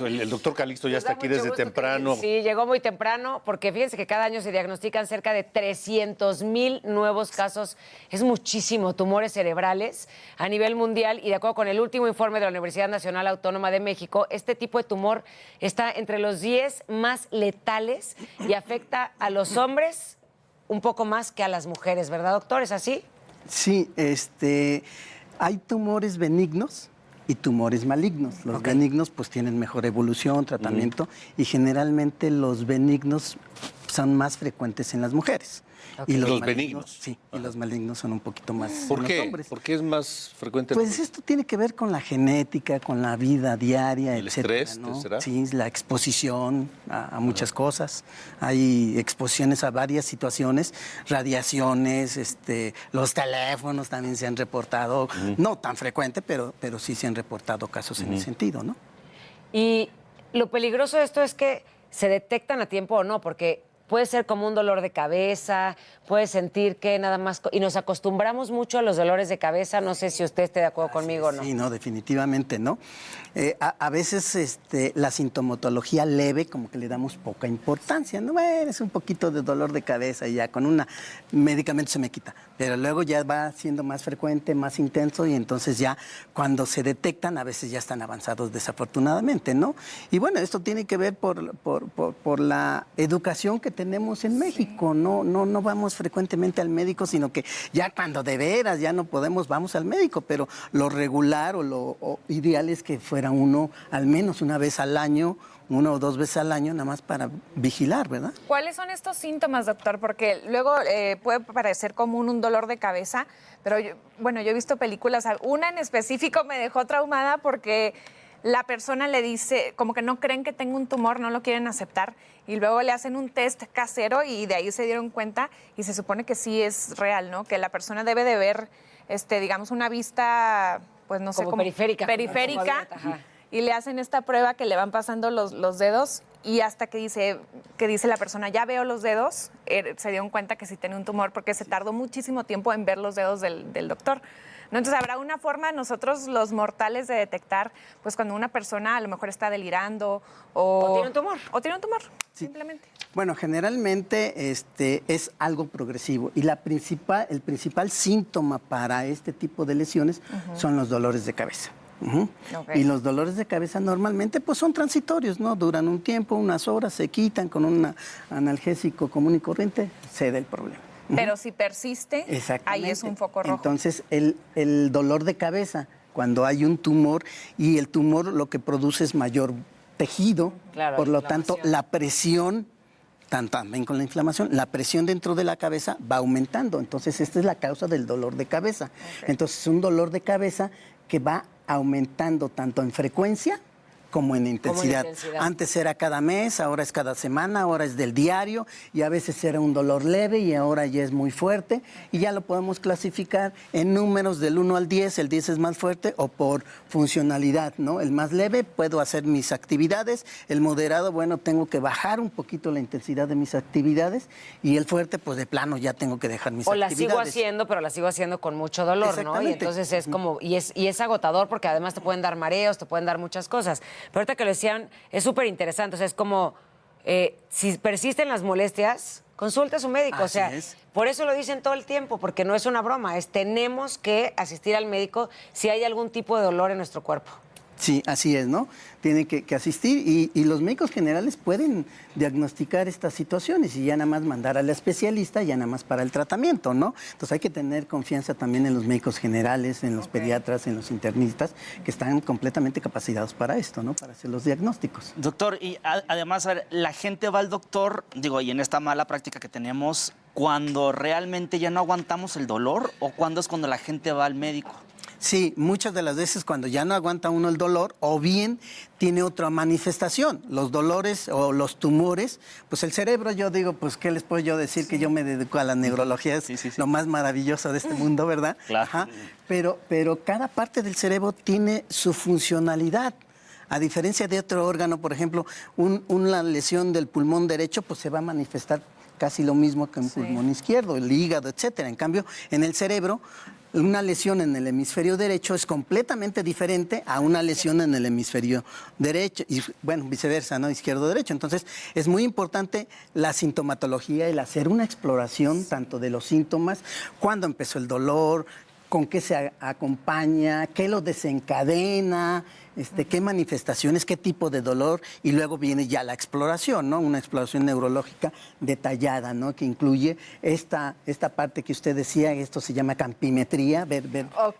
El doctor Calixto ya Nos está da aquí mucho desde gusto temprano. Sí, llegó muy temprano, porque fíjense que cada año se diagnostican cerca de 300,000 nuevos casos. Es muchísimo, tumores cerebrales a nivel mundial. Y de acuerdo con el último informe de la Universidad Nacional Autónoma de México, este tipo de tumor está entre los 10 más letales y afecta a los hombres un poco más que a las mujeres, ¿verdad, doctor? ¿Es así? Sí, hay tumores benignos y tumores malignos. Los benignos pues tienen mejor evolución, tratamiento, y generalmente los benignos son más frecuentes en las mujeres. Okay. Y los benignos. Sí, y los malignos son un poquito más ¿Por en qué? los hombres. ¿Por qué es más frecuente? Pues esto tiene que ver con la genética, con la vida diaria, ¿El etcétera, estrés, ¿no? será? Sí, la exposición a muchas cosas. Hay exposiciones a varias situaciones, radiaciones, los teléfonos también se han reportado, no tan frecuente, pero sí se han reportado casos en ese sentido, ¿no? Y lo peligroso de esto es que se detectan a tiempo o no, porque puede ser como un dolor de cabeza, puedes sentir que nada más... Y nos acostumbramos mucho a los dolores de cabeza. No sé si usted esté de acuerdo conmigo o no. Sí, no, definitivamente no. A veces la sintomatología leve como que le damos poca importancia. No, bueno, es un poquito de dolor de cabeza y ya con un medicamento se me quita. Pero luego ya va siendo más frecuente, más intenso y entonces ya cuando se detectan a veces ya están avanzados desafortunadamente, ¿no? Y bueno, esto tiene que ver por la educación que tenemos en México. No vamos frecuentemente al médico, sino que ya cuando de veras ya no podemos, vamos al médico. Pero lo regular o lo ideal es que fuera uno al menos una vez al año, 1 o 2 veces al año, nada más para vigilar, ¿verdad? ¿Cuáles son estos síntomas, doctor? Porque luego puede parecer común un dolor de cabeza, pero yo he visto películas, una en específico me dejó traumada porque la persona le dice, como que no creen que tenga un tumor, no lo quieren aceptar, y luego le hacen un test casero y de ahí se dieron cuenta y se supone que sí es real, ¿no? Que la persona debe de ver, digamos, una vista, pues no sé, como periférica. Y le hacen esta prueba que le van pasando los dedos y hasta que dice la persona, ya veo los dedos, se dieron cuenta que sí tenía un tumor porque se tardó muchísimo tiempo en ver los dedos del doctor. ¿No? Entonces, ¿habrá una forma nosotros los mortales de detectar pues cuando una persona a lo mejor está delirando o tiene un tumor? O tiene un tumor, sí. Simplemente. Bueno, generalmente es algo progresivo y el principal síntoma para este tipo de lesiones son los dolores de cabeza. Okay. Y los dolores de cabeza normalmente pues son transitorios, ¿no? Duran un tiempo, unas horas, se quitan con un analgésico común y corriente, cede el problema. Pero si persiste, ahí es un foco rojo. Entonces, el dolor de cabeza, cuando hay un tumor, y el tumor lo que produce es mayor tejido, claro, por lo tanto, la presión, también con la inflamación, la presión dentro de la cabeza va aumentando. Entonces, esta es la causa del dolor de cabeza. Okay. Entonces, es un dolor de cabeza que va aumentando tanto en frecuencia como en intensidad. Antes era cada mes, ahora es cada semana, ahora es del diario y a veces era un dolor leve y ahora ya es muy fuerte y ya lo podemos clasificar en números del 1 al 10, el 10 es más fuerte o por funcionalidad, ¿no? El más leve, puedo hacer mis actividades, el moderado, bueno, tengo que bajar un poquito la intensidad de mis actividades y el fuerte, pues de plano ya tengo que dejar mis actividades. O la sigo haciendo, pero la sigo haciendo con mucho dolor, ¿no? Y entonces es como, y es agotador porque además te pueden dar mareos, te pueden dar muchas cosas. Pero ahorita que lo decían, es súper interesante. O sea, es como, si persisten las molestias, consulte a su médico. Así por eso lo dicen todo el tiempo, porque no es una broma. Tenemos que asistir al médico si hay algún tipo de dolor en nuestro cuerpo. Sí, así es, ¿no? Tiene que asistir y los médicos generales pueden diagnosticar estas situaciones y ya nada más mandar al especialista, ya nada más para el tratamiento, ¿no? Entonces hay que tener confianza también en los médicos generales, en los pediatras, en los internistas, que están completamente capacitados para esto, ¿no? Para hacer los diagnósticos. Doctor, y además, a ver, la gente va al doctor, digo, y en esta mala práctica que tenemos, cuando realmente ya no aguantamos el dolor o cuando es cuando la gente va al médico. Sí, muchas de las veces cuando ya no aguanta uno el dolor o bien tiene otra manifestación, los dolores o los tumores, pues el cerebro, yo digo, pues ¿qué les puedo yo decir? Que yo me dedico a la neurología, es lo más maravilloso de este mundo, ¿verdad? Claro. Ajá. Pero cada parte del cerebro tiene su funcionalidad. A diferencia de otro órgano, por ejemplo, una lesión del pulmón derecho, pues se va a manifestar casi lo mismo que en pulmón izquierdo, el hígado, etcétera. En cambio, en el cerebro, una lesión en el hemisferio derecho es completamente diferente a una lesión en el hemisferio derecho, y bueno, viceversa, ¿no? Izquierdo-derecho. Entonces, es muy importante la sintomatología, el hacer una exploración tanto de los síntomas, cuándo empezó el dolor, con qué se acompaña, qué lo desencadena, qué manifestaciones, qué tipo de dolor, y luego viene ya la exploración, ¿no? Una exploración neurológica detallada, ¿no? Que incluye esta parte que usted decía, esto se llama campimetría, ver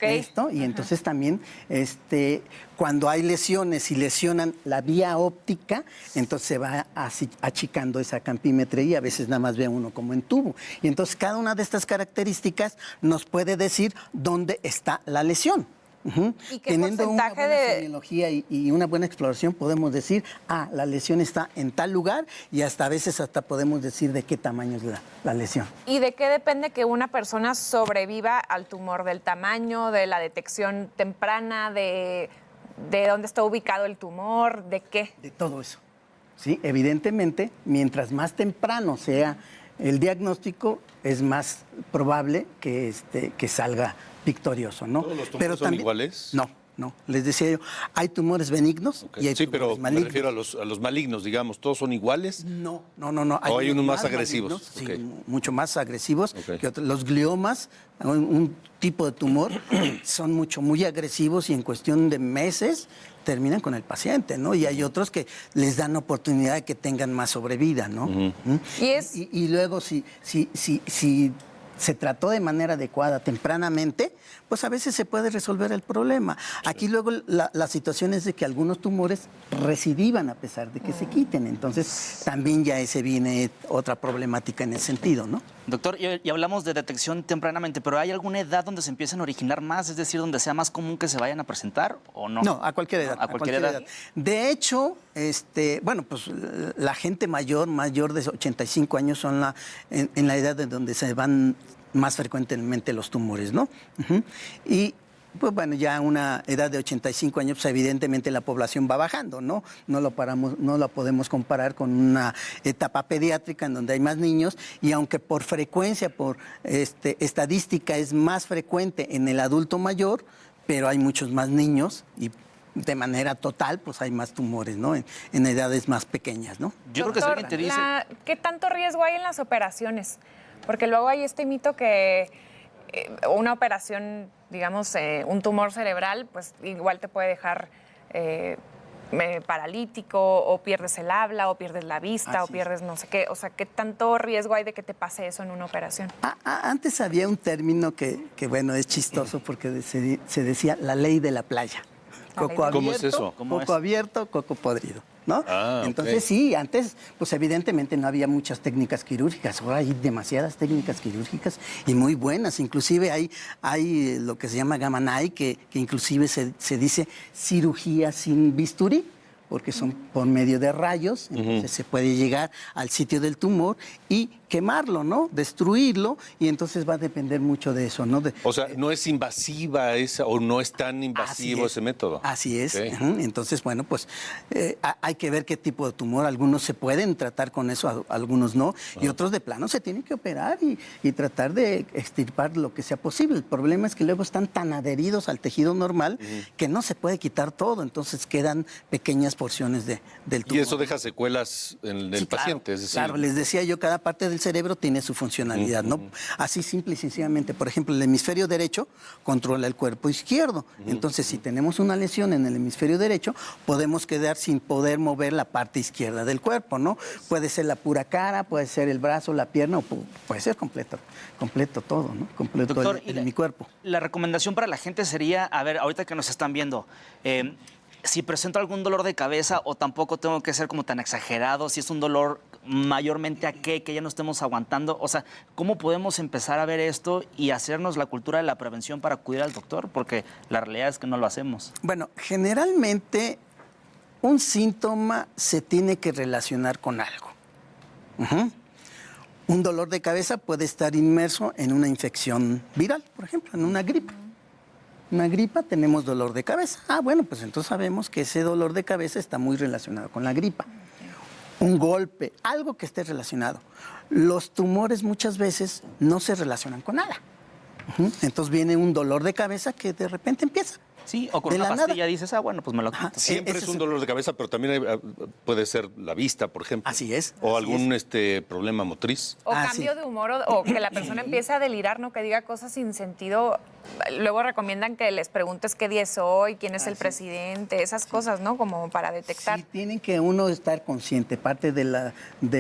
esto, y entonces también cuando hay lesiones y lesionan la vía óptica, entonces se va así achicando esa campimetría y a veces nada más ve uno como en tubo. Y entonces cada una de estas características nos puede decir dónde está la lesión. ¿Y qué Teniendo una porcentaje buena de semiología y una buena exploración podemos decir, la lesión está en tal lugar, y hasta a veces podemos decir de qué tamaño es la lesión. ¿Y de qué depende que una persona sobreviva al tumor? ¿Del tamaño, de la detección temprana, de dónde está ubicado el tumor, de qué? De todo eso. Sí, evidentemente, mientras más temprano sea el diagnóstico, es más probable que salga victorioso, ¿no? ¿Todos los tumores son iguales? No. Les decía yo, hay tumores benignos y hay sí, tumores pero malignos. me refiero a los malignos, digamos. ¿Todos son iguales? No. ¿O hay unos más agresivos? Malignos, sí, Okay. mucho más agresivos Okay. que otros. Los gliomas, un tipo de tumor, son muy agresivos y en cuestión de meses terminan con el paciente, ¿no? Y hay otros que les dan oportunidad de que tengan más sobrevida, ¿no? Y luego, si se trató de manera adecuada tempranamente, pues a veces se puede resolver el problema. Aquí luego la situación es de que algunos tumores recidivan a pesar de que se quiten. Entonces también ya viene otra problemática en ese sentido, ¿no? Doctor, y hablamos de detección tempranamente, pero ¿hay alguna edad donde se empiecen a originar más? Es decir, donde sea más común que se vayan a presentar o no? No, a cualquier edad. A cualquier edad. De hecho, bueno, pues la gente mayor de 85 años son en la edad en donde se van más frecuentemente los tumores, ¿no? Y pues bueno, ya a una edad de 85 años, pues evidentemente la población va bajando, ¿no? No la podemos comparar con una etapa pediátrica en donde hay más niños, y aunque por frecuencia, por estadística es más frecuente en el adulto mayor, pero hay muchos más niños y de manera total, pues hay más tumores, ¿no? En edades más pequeñas, ¿no? Yo creo que si alguien te dice... ¿Qué tanto riesgo hay en las operaciones? Porque luego hay este mito que una operación, digamos, un tumor cerebral, pues igual te puede dejar paralítico, o pierdes el habla, o pierdes la vista, o pierdes no sé qué. O sea, ¿qué tanto riesgo hay de que te pase eso en una operación? Antes había un término que bueno, es chistoso porque se decía la ley de la playa. Coco abierto, ¿Cómo es eso? Coco abierto, coco podrido, ¿no? Entonces, okay. sí, antes, pues evidentemente no había muchas técnicas quirúrgicas. Ahora hay demasiadas técnicas quirúrgicas y muy buenas. Inclusive hay lo que se llama Gamma Knife, que inclusive se dice cirugía sin bisturí, porque son por medio de rayos, entonces se puede llegar al sitio del tumor y quemarlo, ¿no? Destruirlo, y entonces va a depender mucho de eso, ¿no? O sea, no es invasiva esa, o no es tan invasivo ese método. Así es. Okay. Entonces, bueno, pues hay que ver qué tipo de tumor. Algunos se pueden tratar con eso, algunos no, y otros de plano se tienen que operar y tratar de extirpar lo que sea posible. El problema es que luego están tan adheridos al tejido normal que no se puede quitar todo, entonces quedan pequeñas porciones del tumor. Y eso deja secuelas en el paciente, es decir... Claro, les decía yo, cada parte del cerebro tiene su funcionalidad, ¿no? Así simple y sencillamente. Por ejemplo, el hemisferio derecho controla el cuerpo izquierdo. Entonces, si tenemos una lesión en el hemisferio derecho, podemos quedar sin poder mover la parte izquierda del cuerpo, ¿no? Puede ser la pura cara, puede ser el brazo, la pierna, o puede ser completo todo, ¿no? Completo. Doctor, mi cuerpo. La recomendación para la gente sería, a ver, ahorita que nos están viendo, si presento algún dolor de cabeza, o tampoco tengo que ser como tan exagerado, si es un dolor mayormente a que ya no estemos aguantando, o sea, ¿cómo podemos empezar a ver esto y hacernos la cultura de la prevención para acudir al doctor? Porque la realidad es que no lo hacemos. Bueno, generalmente un síntoma se tiene que relacionar con algo. Un dolor de cabeza puede estar inmerso en una infección viral, por ejemplo, en una gripe. Una gripa, tenemos dolor de cabeza. Bueno, pues entonces sabemos que ese dolor de cabeza está muy relacionado con la gripa. Un golpe, algo que esté relacionado. Los tumores muchas veces no se relacionan con nada. Entonces viene un dolor de cabeza que de repente empieza. Sí, o con una pastilla dices, bueno, pues me lo quito. Siempre es un dolor de cabeza, pero también puede ser la vista, por ejemplo. Así es. O algún problema motriz. O cambio de humor, o que la persona empiece a delirar, ¿no? Que diga cosas sin sentido. Luego recomiendan que les preguntes qué día es hoy, quién es el presidente, esas cosas, ¿no? Como para detectar. Sí, tienen que uno estar consciente. Parte de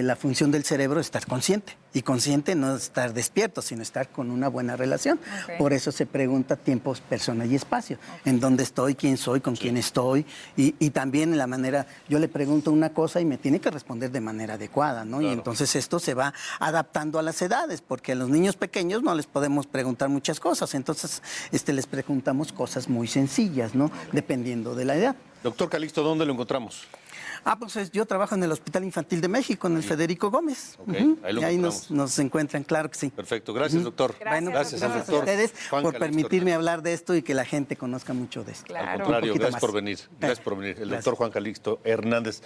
la función del cerebro es estar consciente. Y consciente no es estar despierto, sino estar con una buena relación. Okay. Por eso se pregunta tiempos, persona y espacio. Okay. En dónde estoy, quién soy, con quién estoy. Y también la manera, yo le pregunto una cosa y me tiene que responder de manera adecuada, ¿no? Claro. Y entonces esto se va adaptando a las edades, porque a los niños pequeños no les podemos preguntar muchas cosas. Entonces les preguntamos cosas muy sencillas, ¿no? Dependiendo de la edad. Doctor Calixto, ¿dónde lo encontramos? Pues yo trabajo en el Hospital Infantil de México, en el Federico Gómez. Okay. Ahí lo y ahí nos encuentran, claro que sí. Perfecto, gracias, doctor. Gracias al doctor. Ustedes por permitirme hablar de esto y que la gente conozca mucho de esto. Claro. Al contrario, gracias por venir. Gracias por venir. El doctor Juan Calixto Hernández.